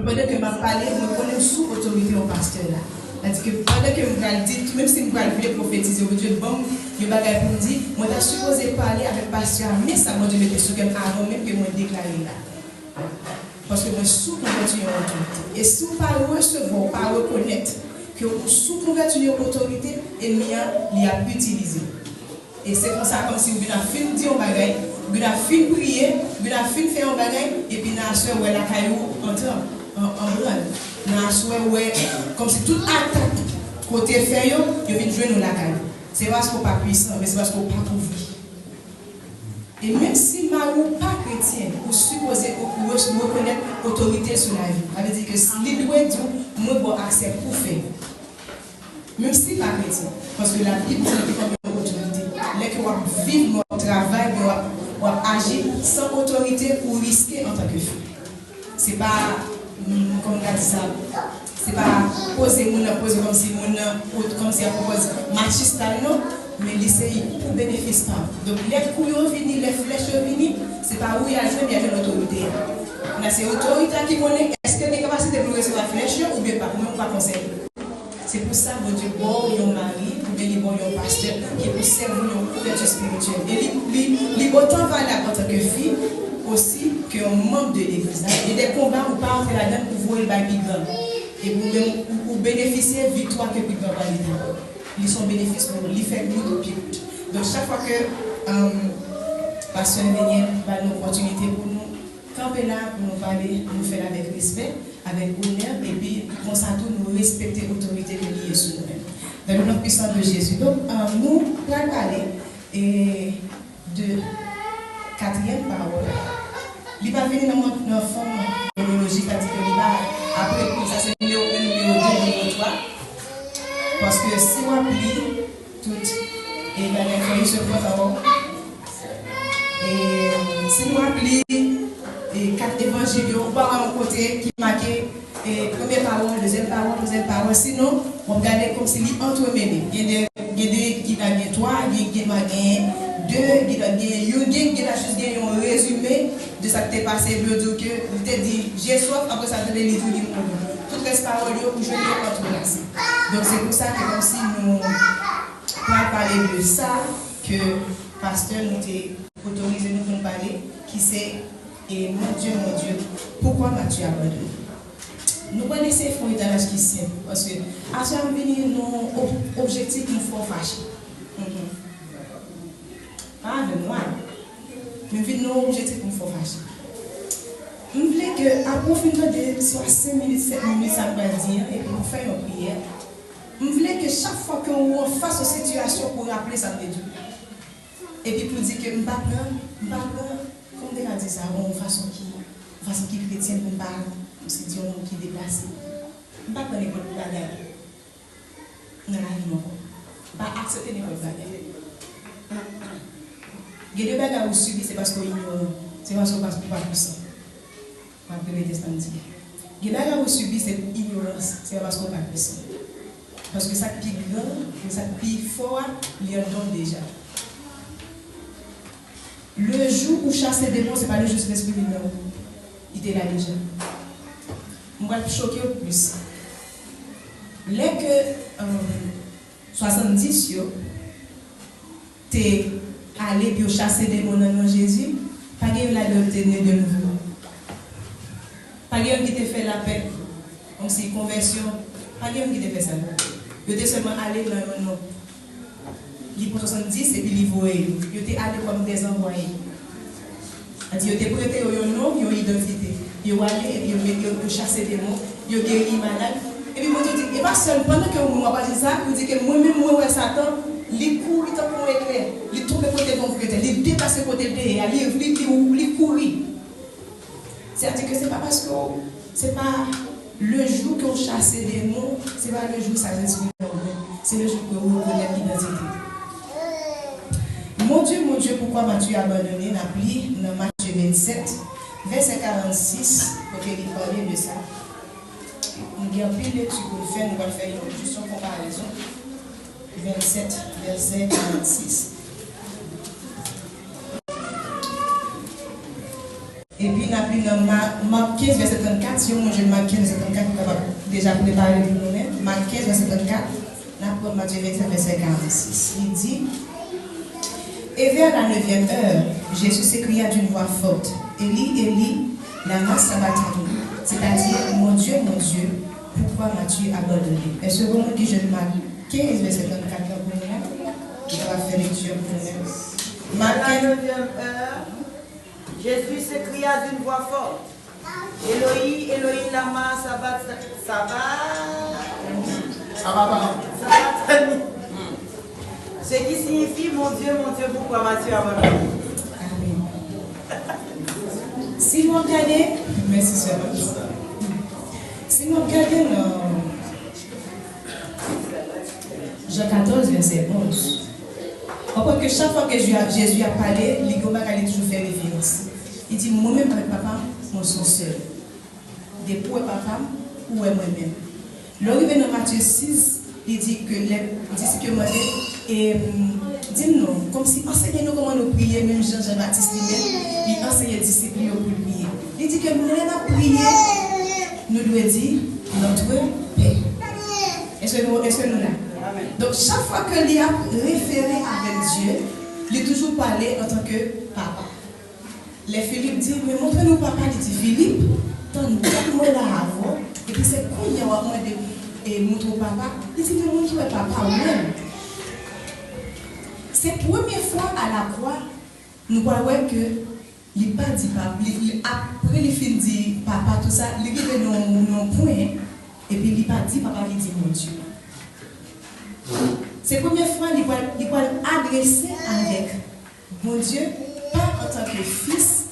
pendant que je parle, je connais sous autorité au pasteur là. C'est-à-dire que pendant que je dis, même si je vais prophétiser, je dis, bon, je vais pour dire, moi je suis supposé parler avec le pasteur, mais ça m'a dit mettre sur quelqu'un avant même que je déclare là. Parce que je suis sous convertir en autorité. Et si vous ne pas recevoir, pas reconnaître que vous sous convertir en autorité, il y a utilisé. Et c'est pour ça comme si vous avez fini dire un bagage, vous avez fini prier, vous avez fini faire un bagage, et puis vous avez fait la caillou entre en blanc. Vous avez comme si toute attaque côté fait, vous avez joué dans la caillou. C'est parce qu'on n'est pas puissant, mais c'est parce qu'on n'est pas couvert. Et même si vous pas chrétien, vous supposez reconnaître l'autorité sur la vie. Ça veut dire que si vous doit dire, moi, je vais accepter pour faire. Même si pas chrétien. Parce que la Bible dit comme une autorité. Les que vous vivez votre travail, vous agir sans autorité ou risquer en tant que fille. Ce n'est pas, comme on a dit ça, ce n'est pas poser comme si on propose machiste, non. Mais c'est pour bénéfice. Donc, les couillons venus, les flèches venus, ce n'est pas où il y a l'autorité. C'est l'autorité qui connaît est-ce qu'elle est capable de recevoir la flèche ou bien pas, ou même pas conseil. C'est pour ça que Dieu bon un mari, ou bien bon un pasteur, qui peut servir une couverture spirituelle. Et il est autant valable en tant que fille, aussi qu'un membre de l'église. Il y a des combats où pas entrer là-dedans pour voir le plus grand. Et pour bénéficier de victoire que plus grand va l'aider. Ils sont bénéfices pour nous, ils font nous de pied. Donc chaque fois que Pasteur Méniel va une opportunité pour nous, camper là, pour nous parler, nous faire avec respect, avec honneur, et puis comme ça tout nous respecter l'autorité que liée sur nous-mêmes. Dans le nom puissant de Jésus. Donc nous allons parler de quatrième parole. Il va venir dans notre forme chronologique, c'est-à-dire qu'il va après ça c'est numéro 1, numéro 2, numéro 3. Parce que si on plie tout, et il faut se voir et si on plie 4 évangiles, on va avoir un côté qui marque première parole, deuxième parole, sinon on regarde comme s'il est entremêlé. Il y a des qui gagnent 3, il y a qui gagnent 2, il y a juste un résumé de ce qui est passé. Je veux dire que vous avez dit j'ai soif, après ça donne les livres. Toutes les paroles, je vais entrelacer. Donc c'est pour ça que comme si nous allons parler de ça, que pasteur nous a autorisé nous parler, qui c'est, et mon Dieu, pourquoi m'as-tu abandonné? Nous connaissons le étalage qui est simple, parce que à ce moment-là, nos objectifs nous font fâcher. Pas de moi, mais nos objectifs nous font fâcher. Je voulais que, à profondeur de soit 5 minutes, 7 minutes, ça va dire, et puis nous faisons une prière. Je voulais que chaque fois qu'on fasse une situation pour rappeler ça de Dieu. Et puis pour dire que je ne vais pas prendre, comme on a dit ça, en façon qui chrétienne, pour ne pas se dire qui déplace. Je ne vais pas prendre n'importe quelle bagarre. Dans la vie, je ne vais pas accepter n'importe quelle bagarre. Il y a des bagarres que vous subissez, c'est parce qu'on ignore, c'est parce qu'on passe pour pas puissant. Il y a des bagarres que vous subissez, c'est pour ignorance, c'est parce qu'on pas puissant. Parce que ça qui est grand, ça qui est fort, il y a un don déjà. Le jour où chasser des démons, ce n'est pas le jour de l'esprit de l'homme. Il était là déjà. On va choquer au plus. Les que 70, tu es allé pour chasser des démons dans Jésus, pas de la d'obtenir de nouveau. Pas de qui t'a fait la paix, comme si conversion, pas de qui t'a fait ça. Il était seulement allé dans un nom. Il pour 70 et puis il voyait. Il était allé comme des envoyés. Il était prêté au nom, il a une identité. Il est allé, il a chassé des mots, il a guéri malade. Et puis, il dit, et pas seulement pendant que vous m'avez dit ça, vous dites que moi-même, moi, Satan, il court, il pour éclair, il tourne côté bon côté, il dépasse côté derrière, il court. C'est-à-dire que ce n'est pas parce que ce n'est pas le jour qu'on chasse des démons, ce n'est pas le jour où ça s'exprime, c'est le jour que vous reconnaissez l'identité. Mon Dieu, pourquoi m'as-tu abandonné? On a pris dans Matthieu 27, verset 46, pour qu'il parle de ça. Nous avons pris lecture pour le faire, nous allons faire juste une comparaison. 27, verset 46. Et puis, n'a plus dans Marc 15, verset 34. Si on mange Marc 15, verset 34, on va déjà préparer pour nous-mêmes. Marc 15, verset 34. Là, pour Matthieu 27, verset 46. Il dit, et vers la 9e heure, Jésus s'écria d'une voix forte, Élie, Élie, lama sabachthani, c'est-à-dire, mon Dieu, pourquoi m'as-tu abandonné? Est-ce que vous me dites, je Marc 15, verset 34, on va faire lecture pour nous. Marc 9e heure, Jésus s'écria d'une voix forte, Éloi, Éloi, lama sabachthani. Ce qui signifie, mon Dieu, pourquoi m'as-tu abandonné? Amen. Si vous regardez, merci sœur. Si vous regardez Jean 14, verset 11, on voit que chaque fois que Jésus a parlé, les gommes allaient toujours faire référence. Il dit, moi-même avec papa, mon son seul. Des pour papa ou moi-même. L'arrivée dans Matthieu 6, il dit que les disciples et dis-nous, comme si enseignez-nous comment nous prier, même Jean-Baptiste lui-même, il enseignait les disciples pour prier. Il dit que nous allons prier, nous devons dire notre Père. Est-ce que nous l'avons? Donc chaque fois que l'il a référé avec Dieu, il a toujours parlé en tant que papa. Les Philippe dit, mais montre-nous papa, il dit Philippe, donne moi là avant, et puis c'est quand il y a un et montre papa, il dit que montre papa même. C'est la première fois à la croix, nous voyons que il n'a pas dit papa, après il finit dit papa, tout ça, il est dans nos points, et puis il n'a pas dit papa, il dit mon Dieu. C'est la première fois qu'il va adresser avec mon Dieu, pas en tant que fils,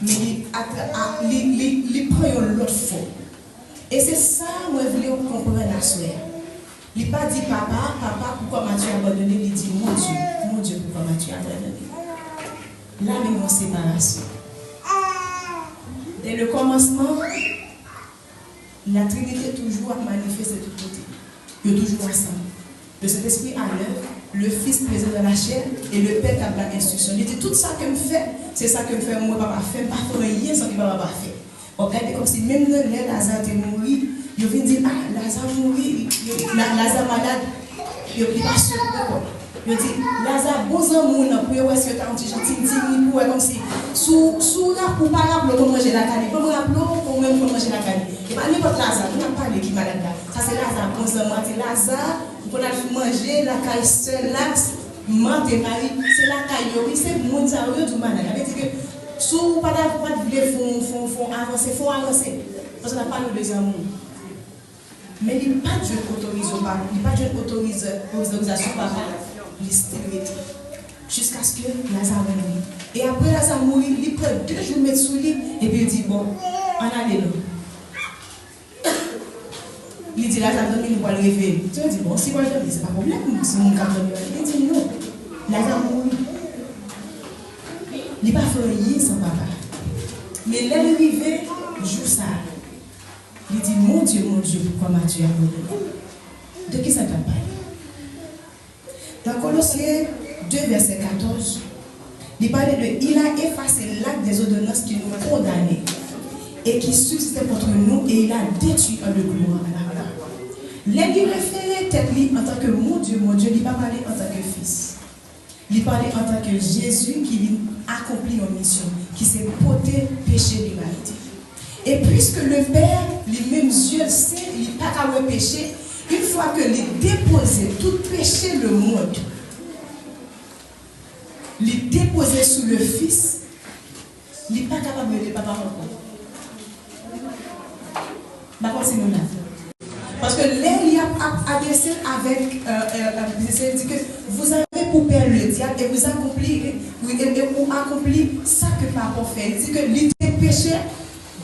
mais il prend l'autre fois. Et c'est ça que moi je voulais comprendre la soeur. Il n'a pas dit papa, pourquoi m'as-tu abandonné? Il dit mon Dieu, pourquoi m'as-tu abandonné? Là, même en séparation. Dès le commencement, la Trinité toujours a manifesté de tous côtés. Ils sont toujours ensemble. Le Saint-Esprit à l'œuvre, le Fils présent dans la chair et le Père qui a la instruction. Il dit tout ça que je fais, c'est ça que je fais, moi, papa fait, pas faire rien sans que papa fait. Regardez comme si même dans l'air, Lazare est mort, il vient dire, ah, Lazare mourit, Lazare malade, il n'est pas sûr pourquoi. Il dit, Lazare, bon amour, pour voir si tu as un petit gentil, pour comme si, sous là, pour ne pas rappeler pour manger la canne, pour me rappeler pour même pour manger la canne. Et pas n'importe Lazare, on n'a pas parlé qui est malade là. Ça c'est Lazare, bon amour, c'est Lazare, pour manger la canne seule là, Marthe et Marie, c'est la caille, oui, c'est le monde, ça du malade. Ça veut dire que, si vous ne font avancer. Parce qu'on n'a pas le deuxième monde. Mais il n'y a pas de Dieu qui autorise au papa. Il n'y a pas de Dieu qui autorise l'autorisation au papa. Il est jusqu'à ce que Lazare mourit. Et après Lazare mourit, il prend 2 jours mettre sous lui et puis il dit bon, on allait là. Il dit Lazare donne il va le réveiller. Tu vas dire bon, si moi je dis c'est pas problème, si mon cap donne. Il dit non. Lazare mourit. Il n'a pas fait rien sans papa. Mais l'arrivée, joue ça. Il dit, mon Dieu, pourquoi m'as-tu abandonné? De qui ça t'a parlé? Dans Colossiens 2, verset 14, il parlait de, il a effacé l'acte des ordonnances qui nous condamnaient et qui subsistaient contre nous et il a détruit en de gloire. L'Église référait tête en tant que mon Dieu, il n'a pas parlé en tant que fils. Il parlait en tant que Jésus qui accomplit une mission, qui s'est porté péché de l'humanité. Et puisque le Père, les mêmes yeux le sait, il n'a pas qu'à péché, une fois que il déposé tout péché le monde, il déposé sous le Fils, il n'est pas capable de papa encore. Continuons là. Parce que là, il a adressé avec, il dit que vous avez pour père le diable et vous accomplissez ça que papa fait. Il dit que il était péché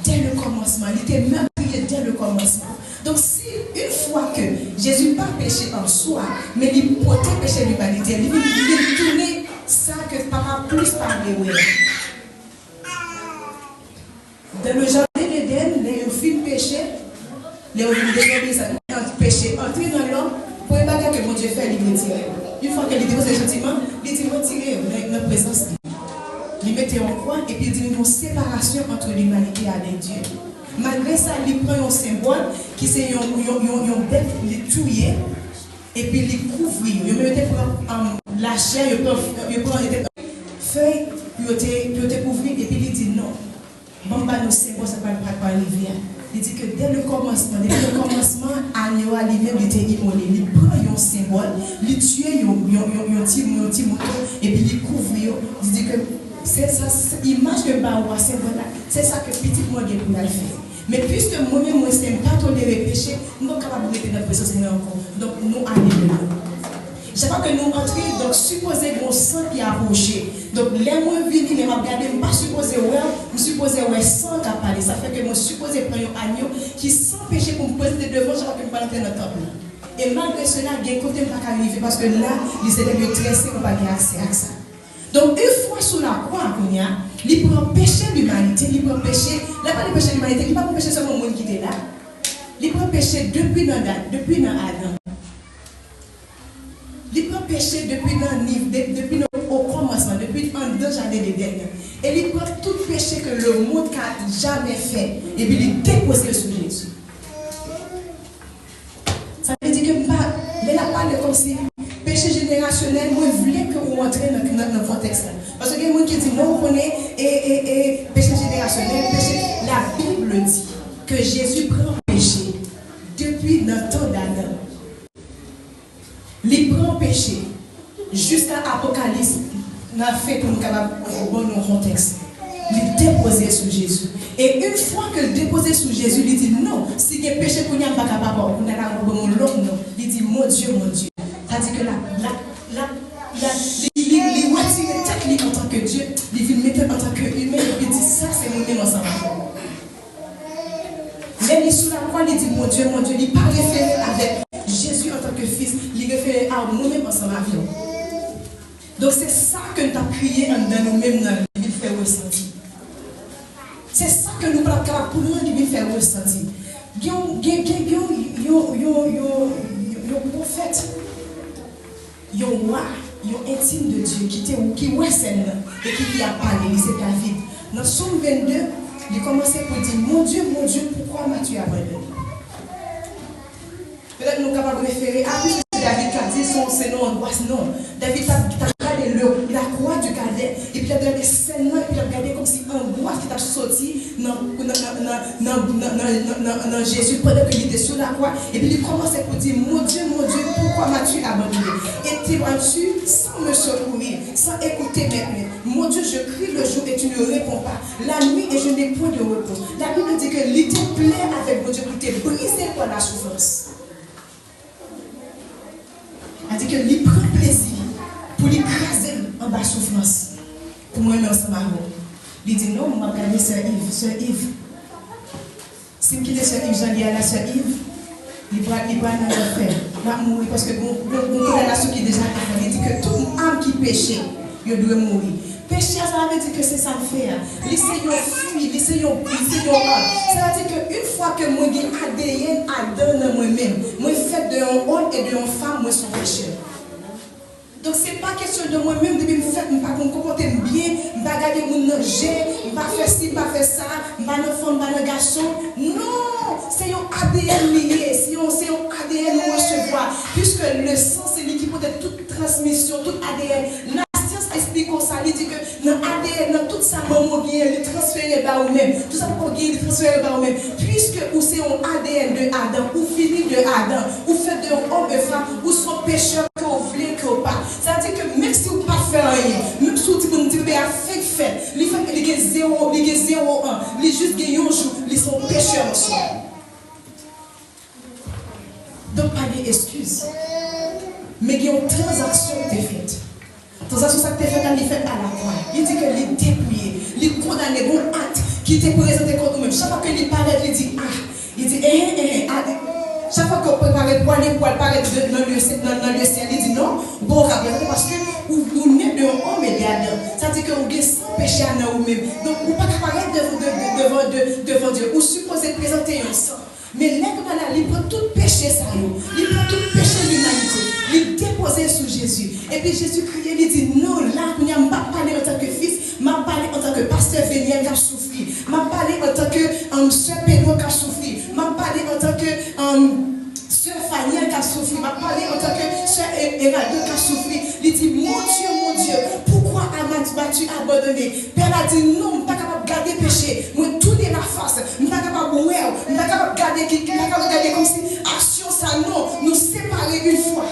dès le commencement, il était meurtrier dès le commencement. Donc si une fois que Jésus n'a pas péché en soi, mais il portait péché de l'humanité, il tournait ça que papa plus parlé. Dans le jardin d'Éden, les filles péché. Les péché entrer dans l'homme pour les bagages que mon Dieu fait, il retire. Une fois qu'il dépose les sentiments, il dit retirer notre présence. Il mettait en croix et puis puis il dit une séparation entre l'humanité et Dieu. Malgré ça, il prend un symbole qui c'est un bête, il tué, et puis il couvre. Il mettait la chair, il prend feuille, puis il couvre, et puis il dit non. Bon, bah, nos symboles, ça ne va pas arriver. Il dit que dès le commencement, Agneau lui-même était immolé. Il prend un symbole, il tue un petit mouton, et puis il couvre. Il dit que c'est ça, l'image que Baoua, c'est ça que petit moi j'ai pour la faire. Mais puisque moi-même, moi, je n'aime pas tolérer le péché, nous sommes capables de mettre notre présence encore. Donc, nous allons de l'eau. Je crois que nous entrons, donc supposer que mon sang qui a approché. Donc, les mots venus, mais je ne suis pas supposé, je suis supposé, sang qui a parlé. Ça fait que je suis supposé prendre un agneau qui, sans péché, pour me poser devant, je crois que je ne peux pas entrer dans le temple. Et malgré cela, il y a un côté qui ne peut pas arriver parce que là, il s'est de tresser, on ne peut pas avoir accès à ça. Donc, une fois sous la croix, il prend péché l'humanité, il prend péché, là, pas le péché l'humanité, il ne prend pas péché seulement le monde qui était là. Il prend péché depuis dans Adam. Il prend péché depuis au commencement, depuis en deux jardins d'Éden. Et il prend tout péché que le monde n'a jamais fait. Et puis il dépose sur Jésus. Ça veut dire que mais la parole comme si péché générationnel, moi je voulais que vous rentrez dans le contexte. Parce qu'il y a des gens qui disent non, on connaît et péché générationnel, péché. La Bible dit que Jésus prend péché depuis notre temps d'Adam. Il prend péché jusqu'à Apocalypse, n'a fait pour nous capables de bon contexte. Il déposait sur Jésus. Et une fois que le déposait sur Jésus, il dit non, si il y a péché qu'on n'y a pas capable, on a la non. Il dit mon Dieu. C'est-à-dire que il retire tête en tant que Dieu, il veut mettre en tant qu'humain, il dit ça c'est mon nom ensemble. Mais il sous la croix, il dit mon Dieu, il n'est pas référé avec Jésus en tant que fils, il référé à nous-mêmes ensemble avec nous. Donc c'est ça que nous avons crié dans nous-mêmes, il fait ressentir. C'est ça que nous sommes capables pour nous de faire ressentir. Il y a un prophète, il y a un roi, il y a un intime de Dieu qui est scène et qui a parlé, c'est David. Dans Somme 22, il commençait pour dire mon Dieu, pourquoi m'as-tu abandonné? Peut-être nous sommes capables de référer à plus que David qui a dit son nom angoisse. Non, David a regardé la croix du cadet et puis il a regardé scène et puis il a regardé comme si angoisse qui t'a sorti dans Jésus pendant qu'il était sur la croix. Et puis il commençait pour dire mon Dieu, pourquoi m'as-tu abandonné? Étais-tu sans me secourir, sans écouter mes plaintes? Mon Dieu, je crie le jour et tu ne réponds pas. La nuit et je n'ai point de repos. La Bible dit que il te plaît avec mon Dieu pour te briser par la souffrance. Elle dit que lui prend plaisir pour l'écraser en bas souffrance. Pour moi, ensemble avec moi. Il dit non, je vais gagner Sœur Yves. Si je quitte Sœur Yves, j'en dis à la Sœur Yves, il va dans l'enfer. Il va mourir parce que mon relation qui est déjà fait. Il dit que toute âme qui péché, il doit mourir. Péché, ça veut dire que c'est ça le faire. Laissez-nous fuir, laissez-nous âme. Ça veut dire qu'une fois que moi j'ai ADN dans moi-même, moi fait de un homme et de une femme, moi suis pécheur. Donc ce n'est pas question de moi-même de me faire, je ne vais pas me comporter bien, je ne vais pas garder mon manger, je ne vais pas faire ci, je ne vais pas faire ça, je ne vais pas faire femme, je ne vais pas faire garçon. Non, c'est un ADN lié, c'est un ADN à recevoir. Puisque le sang, c'est lui qui peut être toute transmission, toute ADN. La science explique ça, il dit que dans ADN, dans tout ça, maman qui est transféré par vous-même, tout ça pour qui est transféré par vous-même. Puisque vous c'est un ADN de Adam, ou fini de Adam, ou fait de homme et femme, ou sont pécheurs que vous voulez que pas. Ça veut dire que même si vous ne pouvez pas faire rien, même si vous ne pouvez pas faire, il faut qu'il y ait 0, il y ait 0,1, il y ait juste un jour, ils sont pécheurs aussi. Donc pas d'excuses. Mais il y a une transaction qui est faite. Transaction qui est faite quand il fait à la croix. Il dit qu'il est dépouillé, il est condamné pour un acte qui était présenté contre nous-mêmes. Chaque fois qu'il parle, il dit il dit chaque fois qu'on prépare pour aller paraître dans le ciel, il dit non, bon, parce que vous n'êtes de homme et d'Adam. Ça veut dire que vous avez sans péché à vous-même. Donc vous ne pouvez pas apparaître devant Dieu. Vous supposez présenter un sang. Mais là, il prend tout péché, il prend tout péché de l'humanité, il déposait sur Jésus. Et puis Jésus criait, il dit non, là, je ne vais pas parler en tant que fils, je vais parler en tant que pasteur. pasteur Véniel qui a souffert. Je parle en tant que sœur Pedro qui a souffert. Je parle en tant que sœur Fanny qui a souffert. Je parle en tant que sœur Héraldo qui a souffert. Il dit, mon Dieu, pourquoi m'as-tu abandonné? Père a dit, non, je ne suis pas capable de garder péché. Je tourne la face. Je ne suis pas capable de voir. Je ne suis pas capable de garder comme si action ça, non. Nous séparer une fois.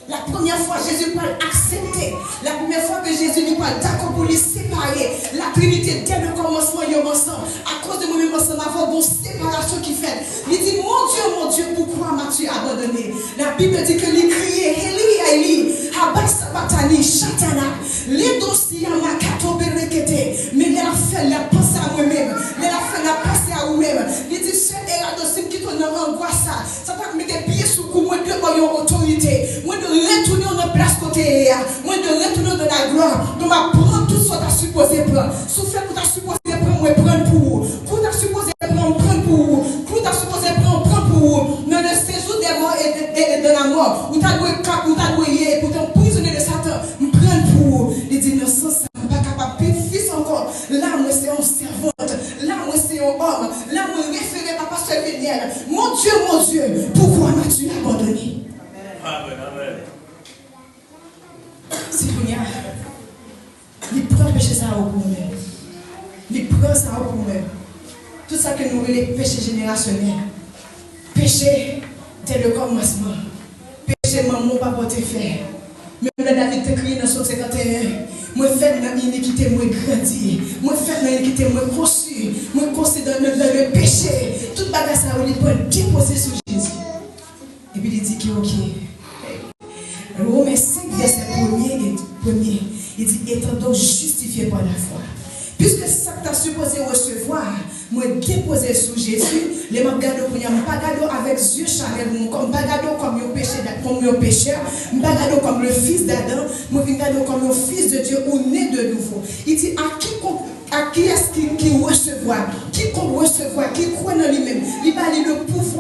La première fois, Jésus parle accepter. La première fois que Jésus lui parle d'accord pour les séparer. La Trinité, dès le commencement, ils sont ensemble. À cause de moi-même, ensemble, avant une séparation qui fait. Il dit, mon Dieu, pourquoi m'as-tu abandonné? La Bible dit que lui criait, Eli, Eli, Abasabatani, Shatana, les dossiers, Makato, Berekete. Mais il a fait la pensée à moi-même. Il a fait la pensée à vous-même. Il dit, c'est un dossier qui tourne en angoisse. Ça va mettre des pieds sous le cou, moi, de autorité. Moi, de retourner dans place côté, moi de retourner dans la gloire, de m'apprendre tout ce que tu as supposé prendre. Souffle que tu as supposé prendre, moi prendre pour vous. Que tu as supposé prendre pour vous. Que tu as supposé prendre pour vous. Dans le séjour des morts et de la mort, où tu as doué cap, où tu as doué, pour t'emprisonner de Satan, me prendre pour vous. Il dit, non, ça, ça n'est pas capable. Puis, fils encore, là, moi, c'est un servante. Là, moi, c'est un homme. Là, moi, référé à pasteur Véniel. Mon Dieu, pourquoi m'as-tu abandonné? Amen, amen. C'est pour rien. Il prend péché ça au pour nous. Il prend ça au pour nous. Tout ça que nous voulons, péché générationnel. Péché dès le commencement. Péché maman, papa te fait. Même David te crié dans son 51. Moi, fait dans l'iniquité, moi, grandi. Moi, fait dans l'iniquité, moi, conçu. Moi, conçu dans le péché. Tout bagage ça, il peut déposer sur Jésus. Et puis, il dit qu'il est OK. Romains 5, verset 1er, il dit, étant donc justifié par la foi. Puisque ça que tu as supposé recevoir, moi déposer sur Jésus, les magados pour y pas avec yeux charnels, comme bagado comme un péché, comme un pécheur, bagado comme le fils d'Adam, moi bagado comme un fils de Dieu ou né de nouveau. Il dit, à qui est-ce qui recevoir, qui recevoir, qui croit dans lui-même, il va aller le pouvoir